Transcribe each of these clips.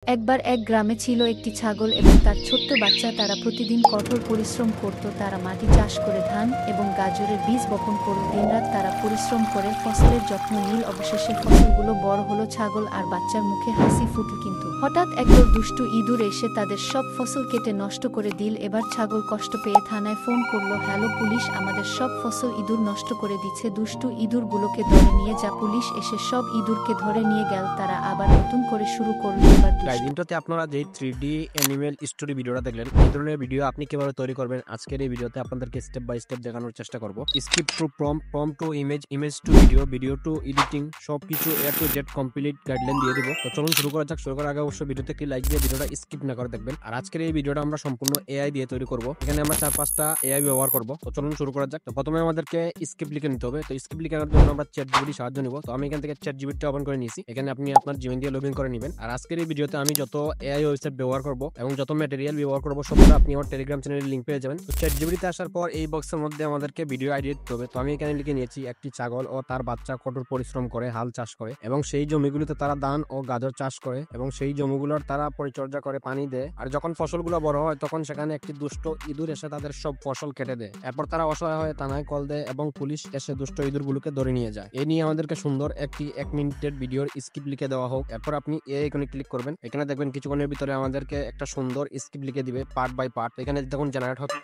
একবার এক গ্রামে ছিল একটি ছাগল এবং তার ছোট্ট বাচ্চা। তারা প্রতিদিন কঠোর পরিশ্রম করত। তারা মাটি চাষ করে ধান এবং গাজরের বীজ বপন করত। দিনরাত তারা পরিশ্রম করে ফসলের যত্ন নিল। অবশেষে ফসলগুলো বড় হলো। ছাগল আর বাচ্চার মুখে হাসি ফুটল। কিন্তু হঠাৎ একদল দুষ্টু ইঁদুর এসে তাদের সব ফসল কেটে নষ্ট করে দিল। এবার ছাগল কষ্ট পেয়ে থানায় ফোন করলো, হ্যালো পুলিশ, আমাদের সব ফসল ইঁদুর নষ্ট করে দিচ্ছে। দুষ্টু ইঁদুরগুলোকে ধরে নিয়ে যা। পুলিশ এসে সব ইঁদুরকে ধরে নিয়ে গেল। তারা আবার নতুন করে শুরু করলো। এবার ইন্ট্রোতে আপনারা যে 3D অ্যানিমেল স্টোরি ভিডিওটা দেখলেন, এই ধরনের ভিডিও আপনি কিভাবে তৈরি করবেন আজকের এই ভিডিওতে আপনাদেরকে স্টেপ বাই স্টেপ দেখানোর চেষ্টা করব। Skip to prompt to image, image to video, video to editing, সবকিছু A to Z complete guideline দিয়ে দিব। তো চলুন শুরু করা যাক। শুরু করার আগে অবশ্যই ভিডিওতে একটি লাইক দিয়ে ভিডিওটা স্কিপ না করে দেখবেন। আর আজকের এই ভিডিওটা আমরা সম্পূর্ণ এআই দিয়ে তৈরি করব। এখানে আমরা 4-5টা এআই ব্যবহার করব। তো চলুন শুরু করা যাক। তো প্রথমে আমাদেরকে স্ক্রিপ্ট লিখে নিতে হবে। তো স্ক্রিপ্ট লেখার জন্য আমরা চ্যাটজিপিটি সাহায্য নিব। তো আমি এখান থেকে চ্যাটজিপিটি ওপেন করে নিয়েছি। এখানে আপনি আপনার জিমেইল দিয়ে লগইন করে নেবেন। আর আজকের এই ভিডিওতে আমি যত এআই ওয়েবসাইট ব্যবহার করব এবং যত ম্যাটেরিয়াল ব্যবহার করব সবগুলো আপনি আমার টেলিগ্রাম চ্যানেলের লিংক পেয়ে যাবেন। তো চ্যাটজিপিটিতে আসার পর এই বক্সের মধ্যে আমাদেরকে ভিডিও আইডি দিতে হবে। তো আমি এখানে লিখে নিয়েছি, একটি ছাগল ও তার বাচ্চা কঠোর পরিশ্রম করে হাল চাষ করে এবং সেই জমিগুলোতে তারা ধান ও গাজর চাষ করে এবং সেই জমিগুলোর তারা পরিচর্যা করে, পানি দেয়। আর যখন ফসলগুলো বড় হয় তখন সেখানে একটি দুষ্ট ইঁদুর এসে তাদের সব ফসল কেটে দেয়। এরপর তারা অসহায় হয়ে থানায় কল দেয় এবং পুলিশ এসে দুষ্ট ইঁদুরগুলোকে ধরে নিয়ে যায়। এই নিয়ে আমাদেরকে সুন্দর একটি 1 মিনিটের ভিডিওর স্ক্রিপ্ট লিখে দেওয়া হোক। এরপর আপনি এই আইকনে ক্লিক করবেন। এখানে দেখবেন কিছুক্ষণের ভিতরে আমাদেরকে একটা সুন্দর স্ক্রিপ্ট লিখে দিবে পার্ট বাই পার্ট। এখানে দেখুন জেনারেট হবে।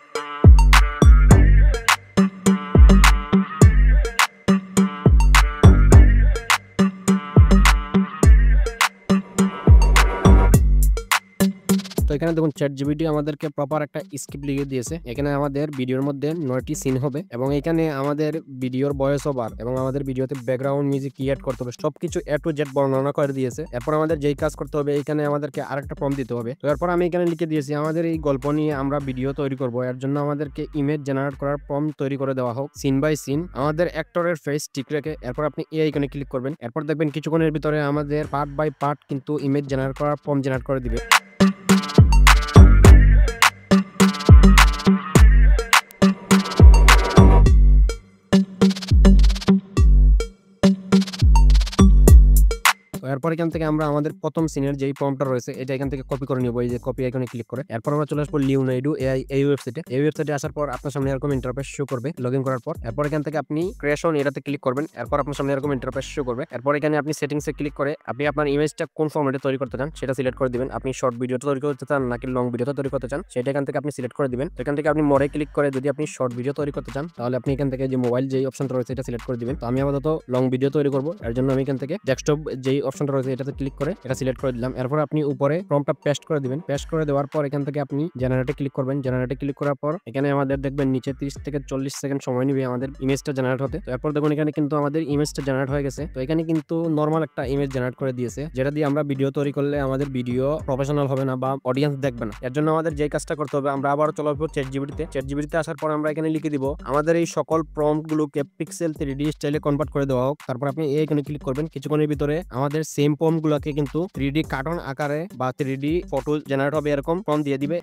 তো এখানে দেখুন চ্যাটজিপিটি আমাদেরকে প্রপার একটা স্ক্রিপ্ট লিখে দিয়েছে। এখানে আমাদের ভিডিওর মধ্যে 9টি সিন হবে এবং এখানে আমাদের ভিডিওর ভয়েস ওভার এবং আমাদের ভিডিওতে ব্যাকগ্রাউন্ড মিউজিক ক্রিয়েট করতে হবে, সবকিছু এ টু জেড বর্ণনা করে দিয়েছে। এরপর আমাদের যেই কাজ করতে হবে, এখানে আমাদেরকে আরেকটা প্রম্পট দিতে হবে। তো এরপর আমি এখানে লিখে দিয়েছি আমাদের এই গল্প নিয়ে আমরা ভিডিও তৈরি করব। এর জন্য আমাদেরকে ইমেজ জেনারেট করার প্রম্পট তৈরি করে দেওয়া হোক, সিন বাই সিন আমাদের অ্যাক্টরের ফেস ঠিক রেখে। এরপর আপনি এই আইকনে ক্লিক করবেন। এরপর দেখবেন কিছুক্ষণের ভিতরে আমাদের পার্ট বাই পার্ট কিন্তু ইমেজ জেনারেট করার প্রম্পট জেনারেট করে দিবে। এরপর এখান থেকে আমরা আমাদের প্রথম সিনের যেই প্রম্পটটা রয়েছে এটা এখান থেকে কপি করে নিব, এই যে কপি আইকনে ক্লিক করে। এরপর আমরা চলে আসবো লিওনার্ডো এআই এই ওয়েবসাইটে। এই ওয়েবসাইটে আসার পর আপনার সামনে এরকম ইন্টারফেস শো করবে লগইন করার পর। এরপর এখান থেকে আপনি ক্রিয়েশন এটাতে ক্লিক করবেন। এরপর আপনার সামনে এরকম ইন্টারফেস শো করবে। এরপর এখানে আপনি সেটিংসে ক্লিক করে আপনি আপনার ইমেজটা কোন ফরম্যাটে তৈরি করতে চান সেটা সিলেক্ট করে দিবেন। আপনি শর্ট ভিডিওটা তৈরি করতে চান নাকি লং ভিডিওটা তৈরি করতে চান সেটা এখান থেকে আপনি সিলেক্ট করে দিবেন। এখান থেকে আপনি মোরে ক্লিক করে যদি আপনি শর্ট ভিডিও তৈরি করতে চান তাহলে আপনি এখান থেকে যে মোবাইল যেই অপশনটা রয়েছে এটা সিলেক্ট করে দিবেন। তো আমি আপাতত লং ভিডিও তৈরি করব, এর জন্য আমি এখান থেকে ডেস্কটপ যেই অপশনটা রয়েছে এটাতে ক্লিক করে এটা সিলেক্ট করে দিলাম। এরপর আপনি উপরে প্রম্পটটা পেস্ট করে দিবেন। পেস্ট করে দেওয়ার পর এখান থেকে আপনি জেনারেটে ক্লিক করবেন। জেনারেটে ক্লিক করার পর এখানে আমাদের দেখবেন নিচে 30 থেকে 40 সেকেন্ড সময় নেবে আমাদের ইমেজটা জেনারেট হতে। তো এরপর দেখুন এখানে কিন্তু আমাদের ইমেজটা জেনারেট হয়ে গেছে। তো এখানে কিন্তু নরমাল একটা ইমেজ জেনারেট করে দিয়েছে, যেটা দিয়ে আমরা ভিডিও তৈরি করলে আমাদের ভিডিও প্রফেশনাল হবে না বা অডিয়েন্স দেখবে না। এর জন্য আমাদের যে কাজটা করতে হবে, আমরা আবার চলে আসবো চ্যাটজিপিটিতে। চ্যাটজিপিটিতে আসার পর আমরা এখানে লিখে দিব আমাদের এই সকল প্রম্পটগুলোকে পিক্সেল 3D স্টাইলে কনভার্ট করে দেওয়া হোক। তারপর আপনি এখানে ক্লিক করবেন। কিছুক্ষণের ভিতরে আমাদের সেম প্রম্পটগুলোকে কিন্তু 3D কার্টুন আকারে বা 3D ফটো জেনারেট হবে, এরকম প্রম্পট দিয়ে দিবে।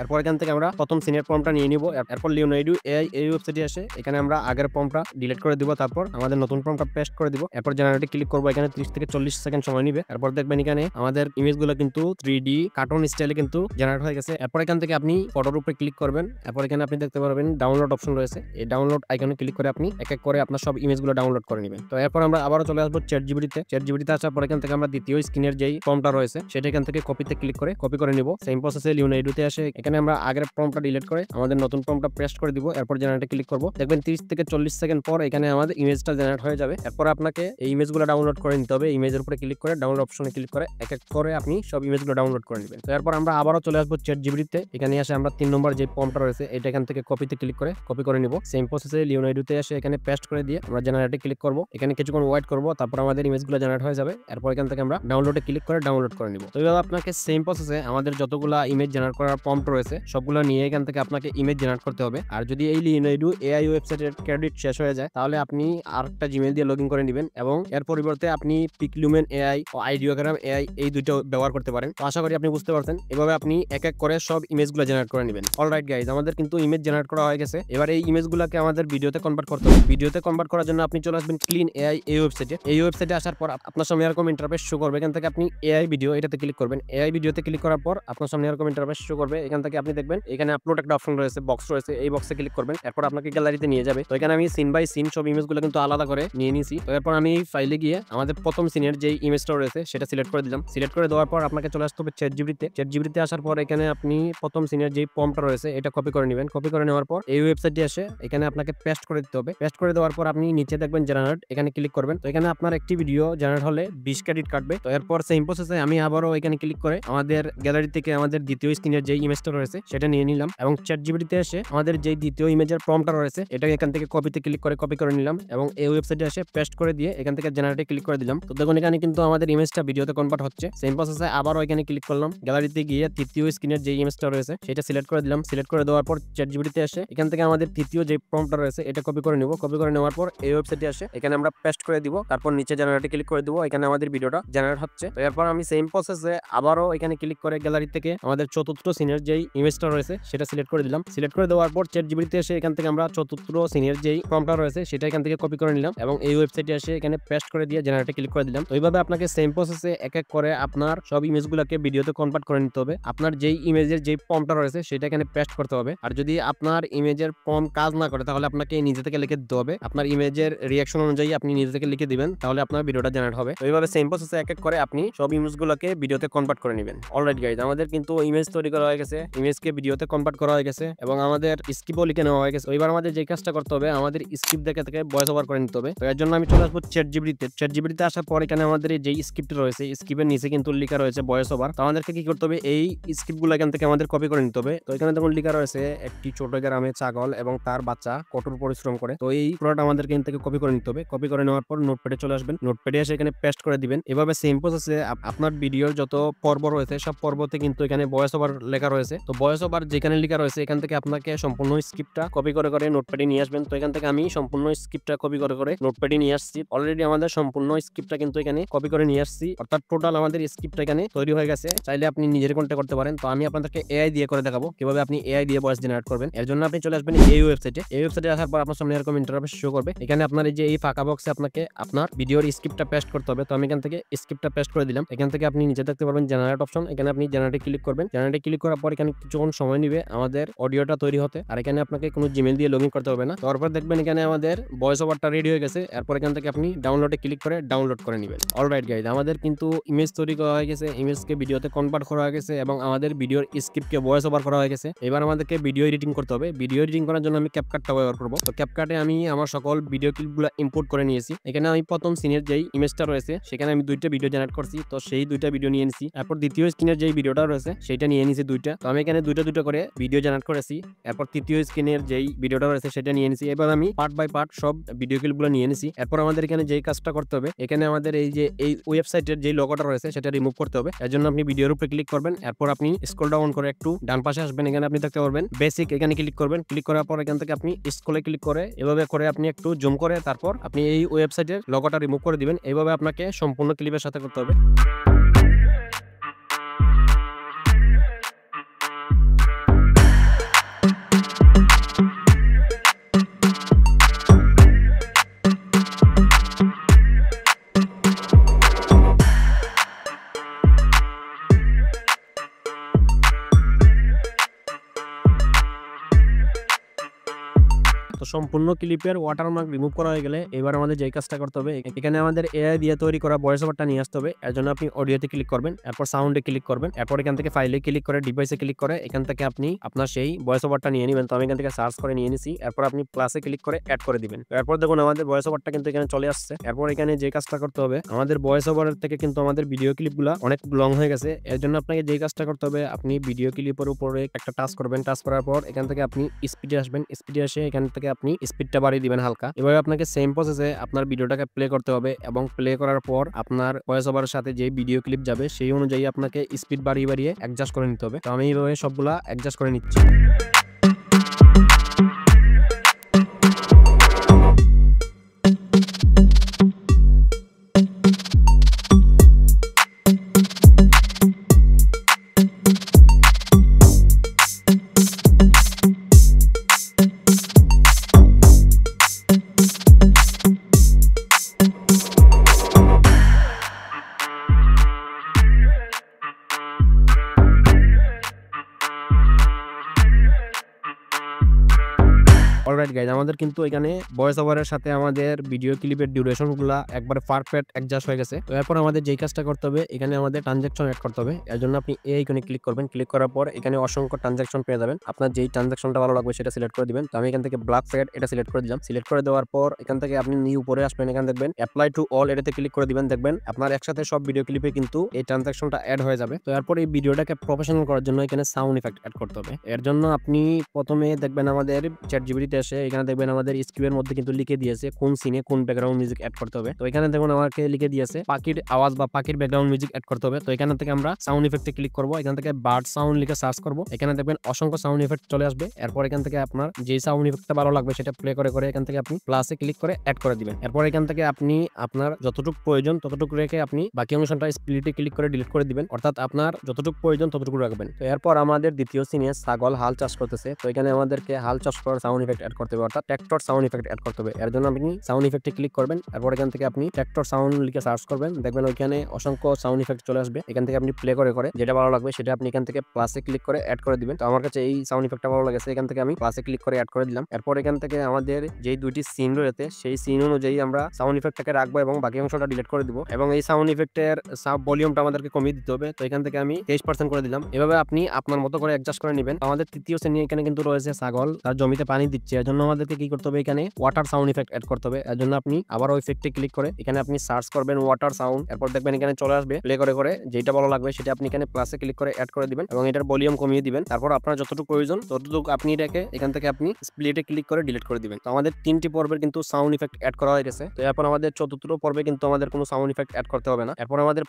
এরপর এখান থেকে আমরা প্রথম সিনের প্রম্পটটা নিয়ে নিব। এরপর লিওনার্ডো এআই এই ওয়েবসাইটে আসে এখানে আমরা আগের প্রম্পটটা ডিলিট করে দিব। তারপর আমাদের নতুন প্রম্পটটা পেস্ট করে দিব। এরপর জেনারেটে ক্লিক করব। এখানে 30 থেকে 40 সেকেন্ড সময় নেবে। এরপর দেখবেন এখানে আমাদের ইমেজগুলো কিন্তু 3D কার্টুন স্টাইলে কিন্তু জেনারেট হয়ে গেছে। এরপর এখান থেকে আপনি ফটোর উপরে ক্লিক করবেন। এরপর এখানে আপনি দেখতে পারবেন ডাউনলোড অপশন রয়েছে। এই ডাউনলোড আইকনে ক্লিক করে আপনি এক এক করে আপনার সব ইমেজগুলো ডাউনলোড করে নেবেন। তো এরপর আমরা আবারও চলে আসবো চ্যাটজিপিটিতে। চ্যাটজিপিটিতে আসার পর এখান থেকে আমরা দ্বিতীয় স্ক্রিনের যেই প্রম্পটটা রয়েছে সেটা এখান থেকে কপিতে ক্লিক করে কপি করে নিব। সেম প্রসেসে লিওনার্ডোতে আসে এখানে আমরা আগের প্রম্পটটা ডিলিট করে আমাদের নতুন প্রম্পটটা পেস্ট করে দিব। এরপর জেনারেটে ক্লিক করব। দেখবেন 30 থেকে 40 সেকেন্ড পর এখানে আমাদের ইমেজটা জেনারেট হয়ে যাবে। এরপর আপনাকে এই ইমেজগুলো ডাউনলোড করে নিতে হবে। ইমেজের উপরে ক্লিক করে ডাউনলোড অপশনে ক্লিক করে এক এক করে আপনি সব ইমেজগুলো ডাউনলোড করে নেবেন। তো এরপর আমরা আবারও চলে আসবো চ্যাটজিপিটিতে। এখানে এসে আমরা 3 নম্বর যে প্রম্পটটা রয়েছে এটা এখান থেকে কপিতে ক্লিক করে কপি করে নিব। সেম প্রসেসে লিওনার্ডোতে এসে এখানে পেস্ট করে দিয়ে আমরা জেনারেটে ক্লিক করব। এখানে কিছুক্ষণ ওয়েট করব, তারপর আমাদের ইমেজগুলো জেনারেট হয়ে যাবে। এরপর এখান থেকে আমরা ডাউনলোডে ক্লিক করে ডাউনলোড করে নিব। তো এইভাবে আপনাকে সেম প্রসেসে আমাদের যতগুলা ইমেজ জেনারেট করার প্রম্পট রয়েছে সবগুলো নিয়ে এখান থেকে আপনাকে ইমেজ জেনারেট করতে হবে। আর যদি এই লিওনার্ডো এআই ওয়েবসাইটের ক্রেডিট শেষ হয়ে যায় তাহলে আপনি আরেকটা জিমেল দিয়ে লগ ইন করে নেবেন এবং এর পরিবর্তে আপনি পিকলুমেন এআই ও আইডিওগ্রাম এআই এই দুটো ব্যবহার করতে পারেন। তো আশা করি আপনি বুঝতে পারছেন। এভাবে আপনি এক এক করে সব ইমেজগুলো জেনারেট করে নেবেন। অলরাইট গাইজ, আমাদের কিন্তু ইমেজ জেনারেট করা হয়ে গেছে। এবার এই ইমেজগুলোকে আমাদের ভিডিওতে কনভার্ট করতে হবে। ভিডিওতে কনভার্ট করার জন্য আপনি চলে আসবেন ক্লিন এআই এই ওয়েবসাইটে। এই ওয়েবসাইটে আসার পর আপনার সামনে এরকম ইন্টারফেস শো করবে। এখান থেকে আপনি এআই ভিডিও এটাতে ক্লিক করবেন। এআই ভিডিওতে ক্লিক করার পর আপনার সামনে এরকম ইন্টারফেস শো করবে। এখান থেকে আপনি দেখবেন এখানে আপলোড একটা অপশন রয়েছে, বক্স রয়েছে। এই বক্সে ক্লিক করবেন, এরপর আপনাকে গ্যালারিতে নিয়ে যাবে। তো এখানে আমি সিন বাই সিন সব ইমেজগুলো কিন্তু আলাদা করে নিয়ে নিয়েছি। তো এরপর আমি ফাইলে গিয়ে আমাদের প্রথম সিনের যে ইমেজটা রয়েছে সেটা সিলেক্ট করে দিলাম। সিলেক্ট করে দেওয়ার পর আপনাকে চলে আসতে হবে চ্যাটজিপিটিতে আসার পর এখানে আপনি প্রথম সিনের যে প্রম্পটটা রয়েছে এটা কপি করে নেবেন। কপি করে নেওয়ার পর এই ওয়েবসাইটে এসে এখানে আপনাকে পেস্ট করে দিতে হবে। পেস্ট করে দেওয়ার পর আপনি নিচে দেখবেন জেনারেট, এখানে ক্লিক করবেন। তো এখানে আপনার একটি ভিডিও জেনারেট হলে 20 ক্রেডিট কাটবে। তো এরপর সেম প্রসেসে আমি আবারও এখানে ক্লিক করে আমাদের গ্যালারি থেকে আমাদের দ্বিতীয় স্ক্রিনের যে ইমেজটা রয়েছে সেটা নিয়ে নিলাম এবং চ্যাটজিপিটিতে এসে আমাদের যে দ্বিতীয় ইমেজের প্রম্পটটা রয়েছে এটাকে এখান থেকে কপিতে ক্লিক করে কপি করে নিলাম এবং এই ওয়েবসাইটে এসে পেস্ট করে দিয়ে এখান থেকে জেনারেটে ক্লিক করে দিলাম। তো দেখুন এখানে কিন্তু আমাদের ইমেজটা ভিডিওতে কনভার্ট হচ্ছে। সেম প্রসেসে আবারও এখানে ক্লিক করলাম, গ্যালারিতে গিয়ে তৃতীয় স্ক্রিনের যে ইমেজটা রয়েছে সেটা সিলেক্ট করে দিলাম। সিলেক্ট করে দেওয়ার পর চ্যাটজিপিটিতে এসে এখান থেকে আমাদের তৃতীয় যে প্রম্পটটা রয়েছে এটা কপি করে নিব। কপি করে নেওয়ার পর এই ওয়েবসাইটে আসে এখানে আমরা পেস্ট করে দিব। তারপর নিচে জেনারেটে ক্লিক করে দিব। এখানে আমাদের ভিডিওটা জেনারেট হচ্ছে। তো এরপর আমি সেম প্রসেসে আবারও এখানে ক্লিক করে গ্যালারি থেকে আমাদের চতুর্থ সিনের যেই ইমেজটা রয়েছে সেটা সিলেক্ট করে দিলাম। সিলেক্ট করে দেওয়ার পর চ্যাটজিপিটিতে এসে এখান থেকে আমরা চতুর্থ সিনের যেই প্রম্পটটা রয়েছে সেটা এখান থেকে কপি করে নিলাম এবং এই ওয়েবসাইটে এসে এখানে পেস্ট করে দিয়ে জেনারেটে ক্লিক করে দিলাম। তো এইভাবে আপনাকে সেম প্রসেসে এক এক করে আপনার সব ইমেজগুলোকে ভিডিওতে কনভার্ট করে নিতে হবে। আপনার যেই ইমেজের যেই প্রম্পটটা রয়েছে সেটা এখানে পেস্ট করতে হবে। আর যদি আপনার ইমেজের প্রম্পট কাজ না করে তাহলে আপনাকে নিজে থেকে লিখে দিতে হবে। আপনার ইমেজের রিঅ্যাকশন অনুযায়ী আপনি নিজে থেকে লিখে দিবেন, তাহলে আপনার ভিডিওটা জেনারেট হবে। তো এইভাবে সেম প্রসেসে এক এক করে আপনি সব ইমেজগুলোকে ভিডিওতে কনভার্ট করে নেবেন। অলরাইট গাইজ, আমাদের কিন্তু ইমেজ তৈরি করা হয়ে গেছে, ইমেজকে ভিডিওতে কনভার্ট করা হয়ে গেছে এবং আমাদের স্ক্রিপ্টও লিখে নেওয়া হয়ে গেছে। এবার আমাদের যে কাজটা করতে হবে আমাদের স্ক্রিপ্ট দেখে থেকে ভয়েস ওভার করে নিতে হবে। তো এর জন্য আমি চলে আসবো চ্যাটজিপিটিতে আসার পর এখানে আমাদের যে স্ক্রিপ্ট রয়েছে স্ক্রিপ্টের নিচে কিন্তু লেখা রয়েছে ভয়েস ওভার। তো আমাদেরকে কি করতে হবে, এই স্ক্রিপ্টগুলো এখান থেকে আমাদের কপি করে নিতে হবে। তো এখানে দেখুন লেখা রয়েছে একটি ছোট গ্রামে ছাগল এবং তার বাচ্চা কঠোর পরিশ্রম করে। তো এই পুরোটা আমাদেরকে এখান থেকে কপি করে নিতে হবে। কপি করে নেওয়ার পর নোটপ্যাডে চলে আসবেন, নোটপ্যাডে এসে এখানে পেস্ট করে দিবেন। এভাবে সেম প্রসেসে আপনার ভিডিওর যত পর্ব রয়েছে সব পর্বতে কিন্তু এখানে ভয়েস ওভার লেখা রয়েছে। তো ভয়েস ওভার যেখানে লেখা রয়েছে এখান থেকে আপনাকে সম্পূর্ণ স্ক্রিপ্টটা কপি করে নোটপ্যাডে নিয়ে আসবেন। তো এখান থেকে আমি সম্পূর্ণ স্ক্রিপ্টটা কপি করে নোটপ্যাডে নিয়ে আসছি। অলরেডি আমাদের সম্পূর্ণ স্ক্রিপ্টটা কিন্তু এখানে কপি করে নিয়ে আসছি, অর্থাৎ টোটাল আমাদের স্ক্রিপ্টটা এখানে তৈরি হয়ে গেছে। চাইলে আপনি নিজের কন্ট্যাক্ট করতে পারেন। তো আমি আপনাদেরকে এআই দিয়ে করে দেখাবো কিভাবে আপনি এআই দিয়ে ভয়েস জেনারেট করবেন। এর জন্য আপনি চলে আসবেন এই ওয়েবসাইটে। এই ওয়েবসাইটে আসার পর আপনার সামনে এরকম ইন্টারফেস শো করবে। এখানে আপনার এই যে এই ফাঁকা বক্সে আপনাকে আপনার ভিডিওর স্ক্রিপ্টটা পেস্ট করতে হবে। তো আমি এখান থেকে স্ক্রিপ্টটা পেস্ট করে দিলাম। এখান থেকে আপনি নিচে দেখতে পারবেন জেনারেট অপশন। এখানে আপনি জেনারেটে ক্লিক করবেন। জেনারেটে ক্লিক করার পর এখানে কিছুক্ষণ সময় নেবে আমাদের অডিওটা তৈরি হতে। আর এখানে আপনাকে কোনো জিমেল দিয়ে লগ ইন করতে হবে না। তারপর দেখবেন এখানে আমাদের ভয়েস ওভারটা রেডি হয়ে গেছে। এরপর এখান থেকে আপনি ডাউনলোডে ক্লিক করে ডাউনলোড করে নেবেন। অলরাইট গাইজ, আমাদের কিন্তু ইমেজ তৈরি করা হয়ে গেছে, ইমেজকে ভিডিওতে কনভার্ট করা হয়ে গেছে এবং আমাদের ভিডিওর স্ক্রিপ্টকে ভয়েস ওভার করা হয়ে গেছে। এবার আমাদেরকে ভিডিও এডিটিং করতে হবে। ভিডিও এডিটিং করার জন্য আমি ক্যাপকাটটা ব্যবহার করব। তো ক্যাপকাটে আমি আমার সকল ভিডিও ক্লিপগুলো ইম্পোর্ট করে নিয়েছি। এখানে আমি প্রথম সিনের যেই ইমেজটা রয়েছে সেখানে আমি দুইটা ভিডিও জেনারেট করছি। তো সেই দুইটা ভিডিও নিয়ে নিছি। এরপর দ্বিতীয় স্ক্রিনের যেই ভিডিওটা রয়েছে সেটা নিয়ে নিছি দুইটা। তো আমি এখানে দুইটা করে ভিডিও জেনারেট করেছি। এরপর তৃতীয় স্ক্রিনের যেই ভিডিওটা রয়েছে সেটা নিয়ে নিছি। এবার আমি পার্ট বাই পার্ট সব ভিডিও ক্লিপগুলো নিয়ে নিছি। এরপর আমাদের এখানে যেই কাজটা করতে হবে, এখানে আমাদের এই যে এই ওয়েবসাইটের যে লোগোটা রয়েছে সেটা রিমুভ করতে হবে। এর জন্য আপনি ভিডিওর উপরে ক্লিক করবেন। এরপর আপনি স্ক্রল ডাউন করে একটু ডান পাশে আসবেন। এখানে আপনি দেখতে পারবেন বেসিক, এখানে ক্লিক করবেন। ক্লিক করার পর এখান থেকে আপনি স্ক্রলে ক্লিক করে এভাবে করে আপনি একটু জুম করে তারপর আপনি এই ওয়েবসাইটের লোগোটা রিমুভ করে দিবেন। এইভাবে আপনাকে সম্পূর্ণ ক্লিপের সাথে করতে হবে। তো সম্পূর্ণ ক্লিপের ওয়াটারমার্ক রিমুভ করা হয়ে গেলে এবার আমাদের যে কাজটা করতে হবে, এখানে আমাদের এআই দিয়ে তৈরি করা ভয়েস ওভারটা নিয়ে আসতে হবে। এর জন্য আপনি অডিওতে ক্লিক করবেন, এরপর সাউন্ডে ক্লিক করবেন, এরপর এখান থেকে ফাইলে ক্লিক করে ডিভাইসে ক্লিক করে এখান থেকে আপনি আপনার সেই ভয়েস ওভারটা নিয়ে নেবেন। তো আমি এখান থেকে সার্চ করে নিয়ে নিছি। এরপর আপনি প্লাসে ক্লিক করে অ্যাড করে দিবেন। এরপর দেখুন আমাদের ভয়েস ওভারটা কিন্তু এখানে চলে আসছে। এরপর এখানে যে কাজটা করতে হবে, আমাদের ভয়েস ওভারের থেকে কিন্তু আমাদের ভিডিও ক্লিপগুলো অনেক লং হয়ে গেছে। এর জন্য আপনাকে যে কাজটা করতে হবে, আপনি ভিডিও ক্লিপের উপরে একটা টাচ করবেন। টাচ করার পর এখান থেকে আপনি স্পিডে আসবেন। স্পিডে এসে এখান থেকে আপনি আপনি স্পিডটা বাড়িয়ে দিবেন হালকা। এভাবে আপনাকে সেম প্রসেসে আপনার ভিডিওটাকে প্লে করতে হবে এবং প্লে করার পর আপনার ভয়েস ওভারের সাথে যে ভিডিও ক্লিপ যাবে সেই অনুযায়ী আপনাকে স্পিড বাড়িয়ে অ্যাডজাস্ট করে নিতে হবে। তো আমি এইভাবে সবগুলা অ্যাডজাস্ট করে নিচ্ছি। অলরাইট গাইজ, আমাদের কিন্তু এখানে ভয়েস ওভারের সাথে আমাদের ভিডিও ক্লিপের ডিউরেশন গুলা একবারে পারফেক্ট অ্যাডজাস্ট হয়ে গেছে। তো এরপর আমাদের যেই কাজটা করতে হবে, এখানে আমাদের ট্রানজাকশন অ্যাড করতে হবে। এর জন্য আপনি এই আইকনে ক্লিক করবেন। ক্লিক করার পর এখানে অসংখ্য ট্রানজাকশন পেয়ে যাবেন। আপনার যেই ট্রানজাকশনটা ভালো লাগবে সেটা সিলেক্ট করে দিবেন। তো আমি এখান থেকে ব্ল্যাক ফেড এটা সিলেক্ট করে দিলাম। সিলেক্ট করে দেওয়ার পর এখান থেকে আপনি নিউ উপরে আসবেন, এখানে দেখবেন অ্যাপ্লাই টু অল, এটাতে ক্লিক করে দিবেন। দেখবেন আপনার একসাথে সব ভিডিও ক্লিপে কিন্তু এই ট্রানজাকশনটা অ্যাড হয়ে যাবে। তো এরপর এই ভিডিওটাকে প্রফেশনাল করার জন্য এখানে সাউন্ড ইফেক্ট অ্যাড করতে হবে। এর জন্য আপনি প্রথমে দেখবেন আমাদের চ্যাটজিপিটিতে এসে এখানে দেখবেন আমাদের স্ক্রিপ্টের মধ্যে কিন্তু লিখে দিয়েছে কোন সিনে কোন ব্যাকগ্রাউন্ড মিউজিক অ্যাড করতে হবে। তো এখানে দেখুন আমাকে লিখে দিয়েছে পাখির আওয়াজ বা পাখির ব্যাকগ্রাউন্ড মিউজিক অ্যাড করতে হবে। তো এখান থেকে আমরা সাউন্ড ইফেক্টে ক্লিক করব। এখান থেকে বার্ড সাউন্ড লিখে সার্চ করব। এখানে দেখবেন অসংখ্য সাউন্ড ইফেক্ট চলে আসবে। এরপর এখান থেকে আপনার যে সাউন্ড ইফেক্টটা ভালো লাগবে সেটা প্লে করে এখান থেকে আপনি প্লাসে ক্লিক করে অ্যাড করে দিবেন। এরপর এখান থেকে আপনি আপনার যতটুকু প্রয়োজন ততটুকু রেখে আপনি বাকি অংশটা স্প্লিটে ক্লিক করে ডিলিট করে দিবেন। অর্থাৎ আপনার যতটুকু প্রয়োজন ততটুকু রাখবেন। তো এরপর আমাদের দ্বিতীয় সিনে ছাগল হাল চাষ করতেছে। তো এখানে আমাদেরকে হাল চাষ করার সাউন্ড ইফেক্ট অ্যাড করতে হবে, অর্থাৎ ট্র্যাক্টর সাউন্ড ইফেক্ট অ্যাড করতে হবে। এর জন্য আপনি সাউন্ড ইফেক্টে ক্লিক করবেন। এরপর এখান থেকে আপনি ট্র্যাক্টর সাউন্ড লিখে সার্চ করবেন। দেখবেন ওইখানে অসংখ্য সাউন্ড ইফেক্ট চলে আসবে। এখান থেকে আপনি প্লে করে যেটা ভালো লাগবে সেটা আপনি এখান থেকে প্লাসে ক্লিক করে অ্যাড করে দিবেন। তো আমার কাছে এই সাউন্ড ইফেক্টটা ভালো লাগছে, এখান থেকে আমি প্লাসে ক্লিক করে অ্যাড করে দিলাম। এরপর এখান থেকে আমাদের যেই দুইটি সিন রয়েছে সেই সিন অনুযায়ী আমরা সাউন্ড ইফেক্টটাকে রাখবো এবং বাকি অংশটা ডিলিট করে দিব। এবং এই সাউন্ড ইফেক্টের ভলিউমটা আমাদেরকে কমিয়ে দিতে হবে। তো এখান থেকে আমি 23% করে দিলাম। এভাবে আপনি আপনার মতো করে অ্যাডজাস্ট করে নেবেন। আমাদের তৃতীয় শ্রেণী এখানে কিন্তু রয়েছে ছাগল তার জমিতে পানি দিচ্ছে। এর জন্য আমাদেরকে কি করতে হবে, এখানে ওয়াটার সাউন্ড ইফেক্ট অ্যাড করতে হবে। এর জন্য আপনি আবার ওই ইফেক্টে ক্লিক করে এখানে আপনি সার্চ করবেন ওয়াটার সাউন্ড। এরপর দেখবেন এখানে চলে আসবে। প্লে করে যেটা ভালো লাগবে সেটা আপনি এখানে প্লাসে ক্লিক করে অ্যাড করে দিবেন এবং এটার ভলিউম কমিয়ে দিবেন। তারপর আপনার যতটুকু প্রয়োজন ততটুকু আপনি এটাকে এখান থেকে আপনি স্প্লিটে ক্লিক করে ডিলিট করে দিবেন। তো আমাদের 3টি পর্বের কিন্তু সাউন্ড ইফেক্ট অ্যাড করা হয়ে গেছে। তো এরপর আমাদের চতুর্থ পর্বে কিন্তু আমাদের কোনো সাউন্ড ইফেক্ট অ্যাড করতে হবে না। এরপর আমাদের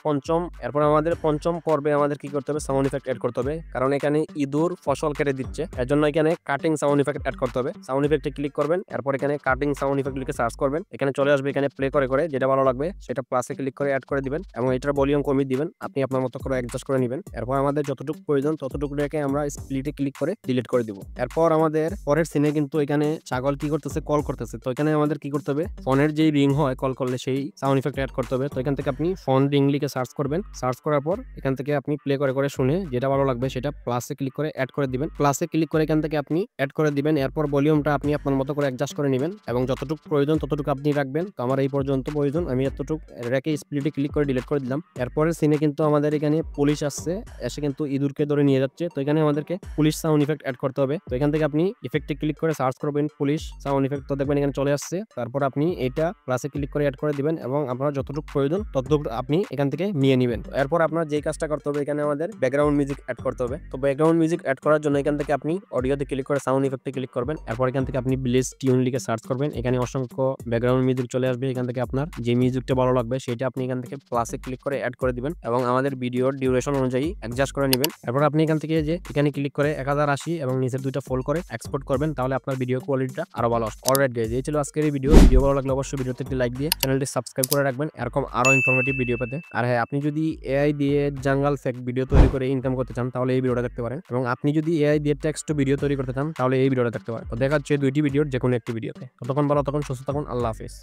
পঞ্চম পর্বে আমাদের কি করতে হবে, সাউন্ড ইফেক্ট অ্যাড করতে হবে। কারণ এখানে ইঁদুর ফসল কেটে দিচ্ছে, এর জন্য এখানে কাটিং সাউন্ড ইফেক্ট অ্যাড করতে হবে। সাউন্ড ইফেক্টে ক্লিক করবেন। এরপর এখানে কাটিং সাউন্ড ইফেক্ট লিখে সার্চ করবেন। এখানে চলে আসবে। এখানে প্লে করে যেটা ভালো লাগবে সেটা প্লাসে ক্লিক করে অ্যাড করে দিবেন এবং এটার ভলিউম কমিয়ে দিবেন। আপনি আপনার মতো করে অ্যাডজাস্ট করে নেবেন। এরপর আমাদের যতটুকু প্রয়োজন ততটুকু রেখে আমরা স্প্লিটে ক্লিক করে ডিলিট করে দিব। এরপর আমাদের পরের সিনে কিন্তু এখানে ছাগল কি করতেছে, কল করতেছে। তো এখানে আমাদের কি করতে হবে, ফোনের যেই রিং হয় কল করলে সেই সাউন্ড ইফেক্ট অ্যাড করতে হবে। তো এখান থেকে আপনি ফোন রিং লিখে সার্চ করবেন। সার্চ করার পর এখান থেকে আপনি প্লে করে শুনে যেটা ভালো লাগবে সেটা প্লাসে ক্লিক করে অ্যাড করে দিবেন। প্লাসে ক্লিক করে এখান থেকে আপনি অ্যাড করে দিবেন। এরপর ভলিউমটা আপনি আপনার মতো করে অ্যাডজাস্ট করে নেবেন এবং যতটুকু প্রয়োজন ততটুকু আপনি রাখবেন। তো আমার এই পর্যন্ত প্রয়োজন, আমি এতটুকু রেখে স্প্লিটে ক্লিক করে ডিলিট করে দিলাম। এরপরের সিনে কিন্তু আমাদের এখানে পুলিশ আসছে, এসে কিন্তু ইঁদুরকে ধরে নিয়ে যাচ্ছে। তো এখানে আমাদেরকে পুলিশ সাউন্ড ইফেক্ট অ্যাড করতে হবে। তো এখান থেকে আপনি ইফেক্টে ক্লিক করে সার্চ করবেন পুলিশ সাউন্ড ইফেক্ট। তো দেখবেন এখানে চলে আসছে। তারপর আপনি এটা প্লাসে ক্লিক করে অ্যাড করে দিবেন এবং আপনার যতটুকু প্রয়োজন ততটুকু আপনি এখান থেকে নিয়ে নেবেন। এরপর আপনার যেই কাজটা করতে হবে, এখানে আমাদের ব্যাকগ্রাউন্ড মিউজিক অ্যাড করতে হবে। তো ব্যাকগ্রাউন্ড মিউজিক অ্যাড করার জন্য এখান থেকে আপনি অডিওতে ক্লিক করে সাউন্ড ইফেক্টে ক্লিক করবেন। এরপর এখান থেকে আপনি ব্লেস টিউন লিখে সার্চ করবেন। এখানে অসংখ্য ব্যাকগ্রাউন্ড মিউজিক চলে আসবে। এখান থেকে আপনার যে মিউজিকটা ভালো লাগবে সেটা আপনি এখান থেকে প্লাসে ক্লিক করে অ্যাড করে দিবেন এবং আমাদের ভিডিওর ডিউরেশন অনুযায়ী অ্যাডজাস্ট করে নেবেন। এরপর আপনি এখান থেকে যে এখানে ক্লিক করে 1080 এবং নিচের দুইটা ফোল্ড করে এক্সপোর্ট করবেন, তাহলে আপনার ভিডিও কোয়ালিটিটা আরো ভালো আসবে। অলরাইট গাইস, এই ছিল আজকের এই ভিডিও ভালো লাগলে অবশ্যই ভিডিওতে একটি লাইক দিয়ে চ্যানেলটি সাবস্ক্রাইব করে রাখবেন এরকম আরো ইনফরমেটিভ ভিডিও পেতে। আর হ্যাঁ, আপনি যদি এআই দিয়ে জাঙ্গল ফেক ভিডিও তৈরি করে ইনকাম করতে চান তাহলে এই ভিডিওটা দেখতে পারেন এবং আপনি যদি এআই দিয়ে টেক্সট ভিডিও তৈরি করতে চান তাহলে এই ভিডিওটা দেখতে পারেন। তো দেখা হচ্ছে দুইটি ভিডিওর যে কোনো একটি ভিডিওতে। ততক্ষণ ভালো থাকুন, সুস্থ থাকুন, আল্লাহ হাফেজ।